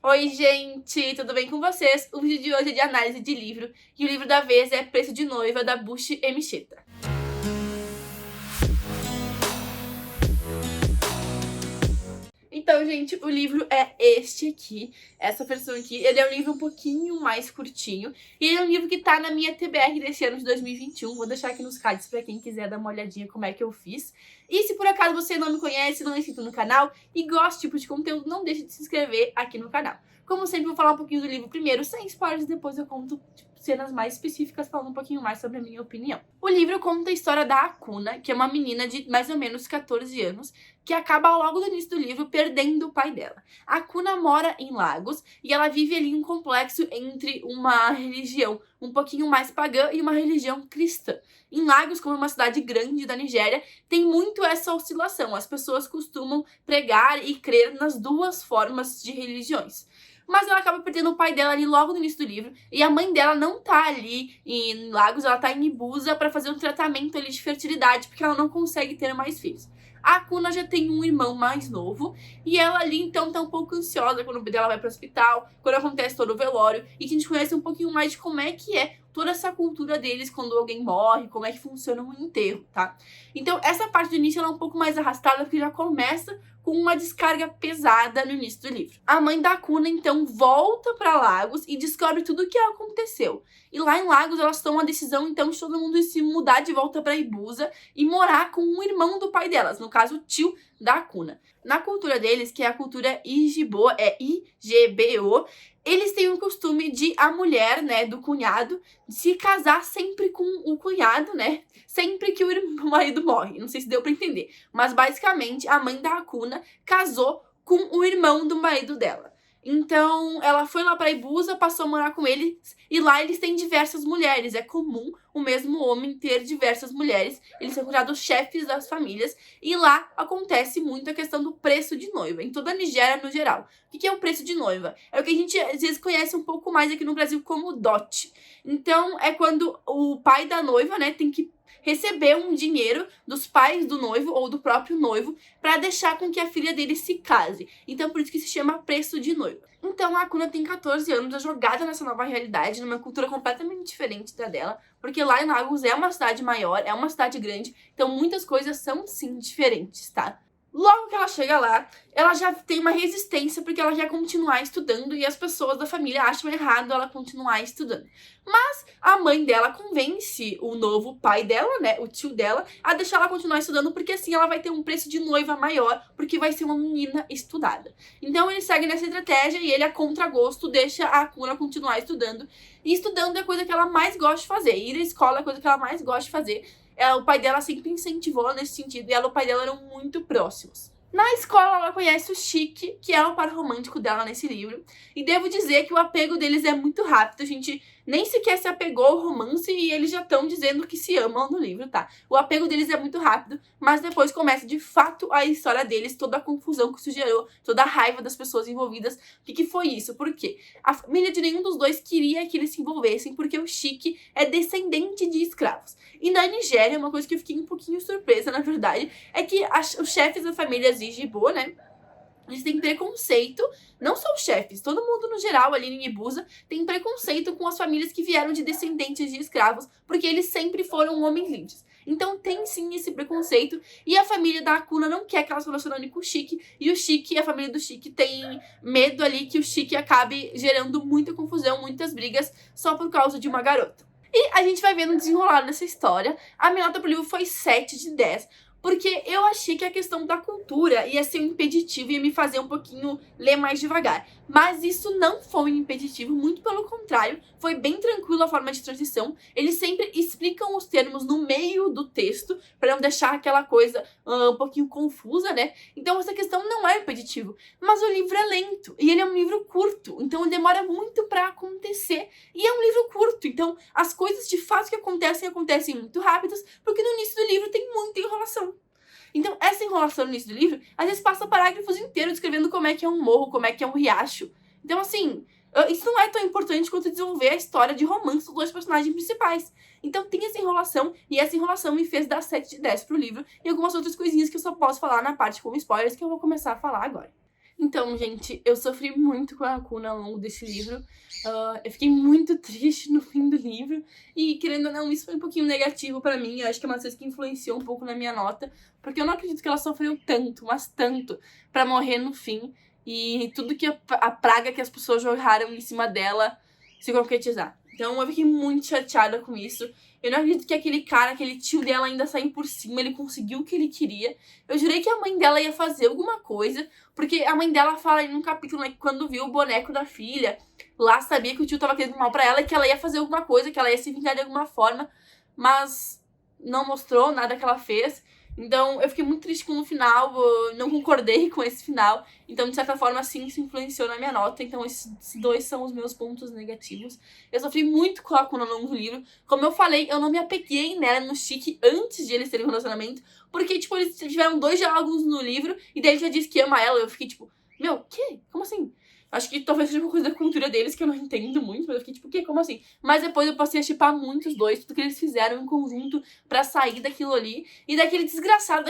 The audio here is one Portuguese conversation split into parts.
Oi, gente! Tudo bem com vocês? O vídeo de hoje é de análise de livro e o livro da vez é Preço de Noiva, da Bushi Emecheta. Então, gente, o livro é este aqui, essa versão aqui. Ele é um livro um pouquinho mais curtinho e ele é um livro que tá na minha TBR desse ano de 2021. Vou deixar aqui nos cards pra quem quiser dar uma olhadinha como é que eu fiz. E se por acaso você não me conhece, não é inscrito no canal e gosta desse tipo de conteúdo, não deixe de se inscrever aqui no canal. Como sempre, vou falar um pouquinho do livro primeiro, sem spoilers, depois eu conto cenas mais específicas, falando um pouquinho mais sobre a minha opinião. O livro conta a história da Akuna, que é uma menina de mais ou menos 14 anos, que acaba logo no início do livro perdendo o pai dela. A Akuna mora em Lagos e ela vive ali um complexo entre uma religião um pouquinho mais pagã e uma religião cristã. Em Lagos, como é uma cidade grande da Nigéria, tem muito essa oscilação. As pessoas costumam pregar e crer nas duas formas de religiões. Mas ela acaba perdendo o pai dela ali logo no início do livro. E a mãe dela não tá ali em Lagos, ela tá em Ibuza pra fazer um tratamento ali de fertilidade, porque ela não consegue ter mais filhos. A Akuna já tem um irmão mais novo e ela ali então tá um pouco ansiosa quando o pai dela vai pro hospital, quando acontece todo o velório, e que a gente conhece um pouquinho mais de como é que é toda essa cultura deles quando alguém morre, como é que funciona um enterro, tá? Então essa parte do início ela é um pouco mais arrastada porque já começa com uma descarga pesada no início do livro. A mãe da Akuna, então, volta para Lagos e descobre tudo o que aconteceu. E lá em Lagos, elas tomam a decisão, então, de todo mundo se mudar de volta para Ibuza e morar com um irmão do pai delas, no caso, o tio da Akuna. Na cultura deles, que é a cultura Ijibo, é IGBO, eles têm o costume de a mulher, né, do cunhado, se casar sempre com o cunhado, né, sempre que o marido morre. Não sei se deu pra entender. Mas, basicamente, a mãe da Akuna casou com o irmão do marido dela. Então, ela foi lá pra Ibuza, passou a morar com eles, e lá eles têm diversas mulheres. É comum o mesmo homem ter diversas mulheres. Eles são considerados chefes das famílias, e lá acontece muito a questão do preço de noiva, em toda a Nigéria no geral. O que é o preço de noiva? É o que a gente, às vezes, conhece um pouco mais aqui no Brasil como dote. Então, é quando o pai da noiva, né, tem que receber um dinheiro dos pais do noivo ou do próprio noivo para deixar com que a filha dele se case. Então, por isso que se chama preço de noiva. Então, a Akuna tem 14 anos, é jogada nessa nova realidade, numa cultura completamente diferente da dela, porque lá em Lagos é uma cidade maior, é uma cidade grande, então muitas coisas são, sim, diferentes, tá? Logo que ela chega lá, ela já tem uma resistência porque ela quer continuar estudando e as pessoas da família acham errado ela continuar estudando. Mas a mãe dela convence o novo pai dela, né, o tio dela, a deixar ela continuar estudando porque assim ela vai ter um preço de noiva maior, porque vai ser uma menina estudada. Então ele segue nessa estratégia e ele, a contragosto, deixa a Akuna continuar estudando. E estudando é a coisa que ela mais gosta de fazer. Ir à escola é a coisa que ela mais gosta de fazer. O pai dela sempre incentivou nesse sentido e ela e o pai dela eram muito próximos. Na escola, ela conhece o Shiki, que é o par romântico dela nesse livro. E devo dizer que o apego deles é muito rápido. A gente nem sequer se apegou ao romance e eles já estão dizendo que se amam no livro, tá? O apego deles é muito rápido, mas depois começa de fato a história deles, toda a confusão que isso gerou, toda a raiva das pessoas envolvidas. O que foi isso? Por quê? A família de nenhum dos dois queria que eles se envolvessem, porque o Shiki é descendente de escravos. E na Nigéria, uma coisa que eu fiquei um pouquinho surpresa, na verdade, é que os chefes da família Ijibo, né, eles têm preconceito, não só os chefes, todo mundo no geral ali em Ibuza tem preconceito com as famílias que vieram de descendentes de escravos, porque eles sempre foram homens livres. Então tem sim esse preconceito, e a família da Akuna não quer que ela se relacione com o Shiki, e o Shiki, a família do Shiki tem medo ali que o Shiki acabe gerando muita confusão, muitas brigas, só por causa de uma garota. E a gente vai vendo desenrolar nessa história. A minha nota pro livro foi 7 de 10. Porque eu achei que a questão da cultura ia ser um impeditivo e ia me fazer um pouquinho ler mais devagar. Mas isso não foi um impeditivo, muito pelo contrário, foi bem tranquilo a forma de transição. Eles sempre explicam os termos no meio do texto, para não deixar aquela coisa um pouquinho confusa, né? Então essa questão não é impeditivo. Mas o livro é lento, e ele é um livro curto, então ele demora muito para acontecer. E é um livro curto, então as coisas de fato que acontecem muito rápidas, porque no início do livro tem muita enrolação. Então, essa enrolação no início do livro, às vezes passa parágrafos inteiros descrevendo como é que é um morro, como é que é um riacho. Então, assim, isso não é tão importante quanto desenvolver a história de romance dos dois personagens principais. Então, tem essa enrolação, e essa enrolação me fez dar 7 de 10 pro livro, e algumas outras coisinhas que eu só posso falar na parte com spoilers, que eu vou começar a falar agora. Então, gente, eu sofri muito com a Hakuna ao longo desse livro. Eu fiquei muito triste no fim do livro. E, querendo ou não, isso foi um pouquinho negativo pra mim. Eu acho que é uma coisa que influenciou um pouco na minha nota. Porque eu não acredito que ela sofreu tanto, mas tanto, pra morrer no fim. E tudo que a praga que as pessoas jogaram em cima dela se concretizar. Então, eu fiquei muito chateada com isso. Eu não acredito que aquele cara, aquele tio dela ainda saiu por cima. Ele conseguiu o que ele queria. Eu jurei que a mãe dela ia fazer alguma coisa. Porque a mãe dela fala em um capítulo, né, que quando viu o boneco da filha, lá sabia que o tio tava querendo mal pra ela e que ela ia fazer alguma coisa, que ela ia se vingar de alguma forma, mas não mostrou nada que ela fez. Então eu fiquei muito triste com o final, eu não concordei com esse final, então de certa forma sim, isso influenciou na minha nota. Então esses dois são os meus pontos negativos. Eu sofri muito com a Hakuna ao longo do livro. Como eu falei, eu não me apeguei nela no Chique antes de eles terem um relacionamento, porque, tipo, eles tiveram 2 diálogos no livro e daí ele já disse que ama ela. Eu fiquei, tipo, meu, que? Como assim? Acho que talvez seja uma coisa da cultura deles que eu não entendo muito, mas eu fiquei, tipo, o quê? Como assim? Mas depois eu passei a shippar muito os dois, tudo que eles fizeram em conjunto pra sair daquilo ali. E daquele desgraçado,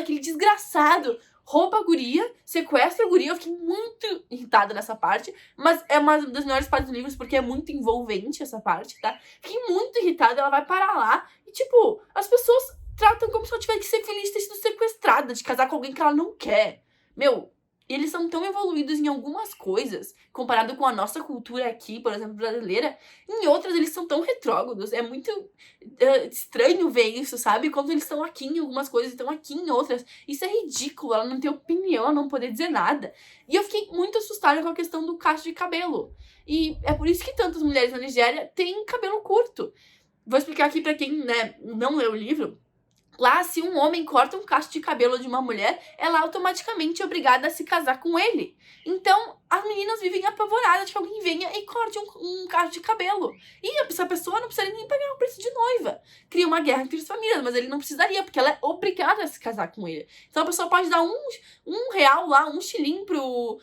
rouba a guria, sequestra a guria. Eu fiquei muito irritada nessa parte, mas é uma das melhores partes do livro, porque é muito envolvente essa parte, tá? Fiquei muito irritada, ela vai parar lá e, tipo, as pessoas tratam como se ela tivesse que ser feliz de ter sido sequestrada, de casar com alguém que ela não quer. Meu, eles são tão evoluídos em algumas coisas, comparado com a nossa cultura aqui, por exemplo, brasileira. Em outras, eles são tão retrógrados. É muito estranho ver isso, sabe? Quando eles estão aqui em algumas coisas e estão aqui em outras. Isso é ridículo, ela não tem opinião, ela não poder dizer nada. E eu fiquei muito assustada com a questão do cacho de cabelo. E é por isso que tantas mulheres na Nigéria têm cabelo curto. Vou explicar aqui pra quem, né, não leu o livro. Lá, se um homem corta um cacho de cabelo de uma mulher, ela automaticamente é obrigada a se casar com ele. Então, as meninas vivem apavoradas de que alguém venha e corte um cacho de cabelo. E essa pessoa não precisaria nem pagar o preço de noiva. Cria uma guerra entre as famílias, mas ele não precisaria, porque ela é obrigada a se casar com ele. Então, a pessoa pode dar um real lá, um shilling pro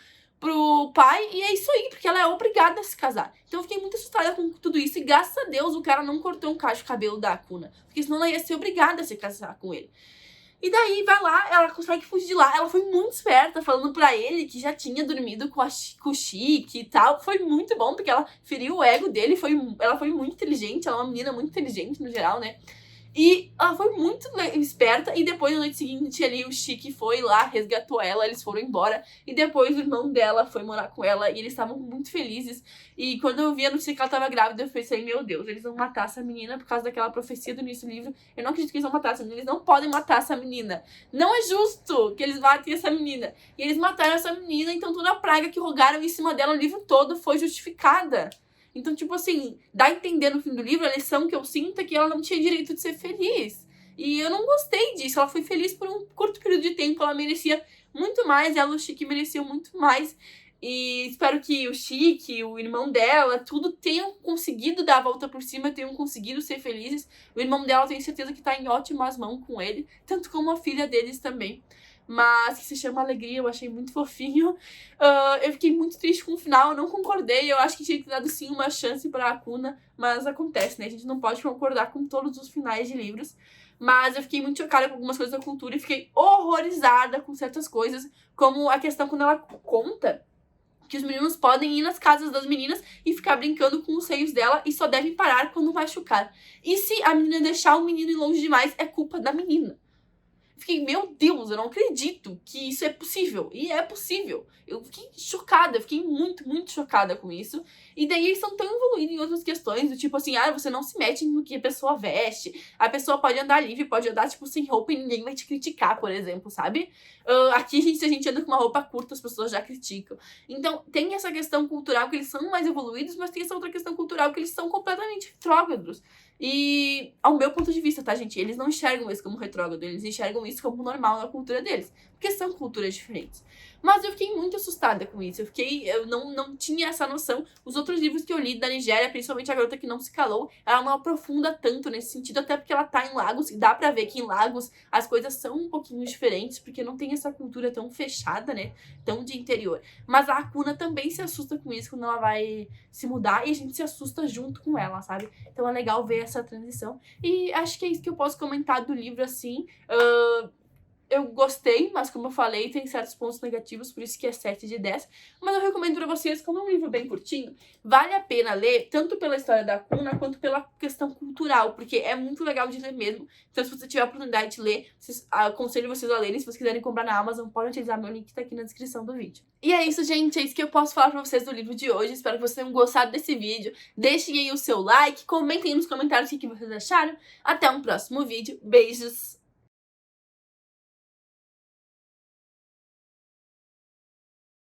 pai, e é isso aí, porque ela é obrigada a se casar. Então eu fiquei muito assustada com tudo isso, e graças a Deus o cara não cortou um cacho de cabelo da Hakuna, porque senão ela ia ser obrigada a se casar com ele. E daí, vai lá, ela consegue fugir de lá. Ela foi muito esperta, falando pra ele que já tinha dormido com o Chique e tal. Foi muito bom, porque ela feriu o ego dele, ela foi muito inteligente, ela é uma menina muito inteligente no geral, né? E ela foi muito esperta, e depois, na noite seguinte, ali, o Chique foi lá, resgatou ela, eles foram embora, e depois o irmão dela foi morar com ela, e eles estavam muito felizes. E quando eu vi a notícia que ela tava grávida, eu pensei, meu Deus, eles vão matar essa menina por causa daquela profecia do início do livro. Eu não acredito que eles vão matar essa menina, eles não podem matar essa menina. Não é justo que eles matem essa menina. E eles mataram essa menina, então toda a praga que rogaram em cima dela o livro todo foi justificada. Então, tipo assim, dá a entender no fim do livro, a lição que eu sinto é que ela não tinha direito de ser feliz. E eu não gostei disso. Ela foi feliz por um curto período de tempo, ela merecia muito mais, ela e o Chique mereciam muito mais. E espero que o Chique, o irmão dela, tudo tenham conseguido dar a volta por cima, tenham conseguido ser felizes. O irmão dela, eu tenho certeza que tá em ótimas mãos com ele, tanto como a filha deles também. Mas que se chama Alegria, eu achei muito fofinho. Eu fiquei muito triste com o final, eu não concordei. Eu acho que tinha que ter dado sim uma chance pra Hakuna, mas acontece, né? A gente não pode concordar com todos os finais de livros. Mas eu fiquei muito chocada com algumas coisas da cultura e fiquei horrorizada com certas coisas, como a questão quando ela conta que os meninos podem ir nas casas das meninas e ficar brincando com os seios dela e só devem parar quando machucar. E se a menina deixar o menino ir longe demais, é culpa da menina. Fiquei, meu Deus, eu não acredito que isso é possível. E é possível. Eu fiquei chocada, eu fiquei muito, muito chocada com isso. E daí eles são tão evoluídos em outras questões, do tipo assim, você não se mete no que a pessoa veste. A pessoa pode andar livre, pode andar, tipo, sem roupa e ninguém vai te criticar, por exemplo, sabe? Aqui, se a gente anda com uma roupa curta, as pessoas já criticam. Então, tem essa questão cultural que eles são mais evoluídos, mas tem essa outra questão cultural que eles são completamente retrógrados. E, ao meu ponto de vista, tá, gente? Eles não enxergam isso como retrógrado, eles enxergam isso como normal na cultura deles. Porque são culturas diferentes. Mas eu fiquei muito assustada com isso. Eu não tinha essa noção. Os outros livros que eu li da Nigéria, principalmente A Garota que Não Se Calou, ela não aprofunda tanto nesse sentido, até porque ela tá em Lagos, e dá pra ver que em Lagos as coisas são um pouquinho diferentes, porque não tem essa cultura tão fechada, né? Tão de interior. Mas a Hakuna também se assusta com isso quando ela vai se mudar, e a gente se assusta junto com ela, sabe? Então é legal ver essa transição. E acho que é isso que eu posso comentar do livro, assim. eu gostei, mas como eu falei, tem certos pontos negativos, por isso que é 7 de 10. Mas eu recomendo pra vocês, como é um livro bem curtinho, vale a pena ler, tanto pela história da Kuna, quanto pela questão cultural, porque é muito legal de ler mesmo. Então, se você tiver a oportunidade de ler, aconselho vocês a lerem. Se vocês quiserem comprar na Amazon, podem utilizar meu link, tá aqui na descrição do vídeo. E é isso, gente, é isso que eu posso falar pra vocês do livro de hoje. Espero que vocês tenham gostado desse vídeo. Deixem aí o seu like, comentem aí nos comentários o que vocês acharam. Até um próximo vídeo. Beijos!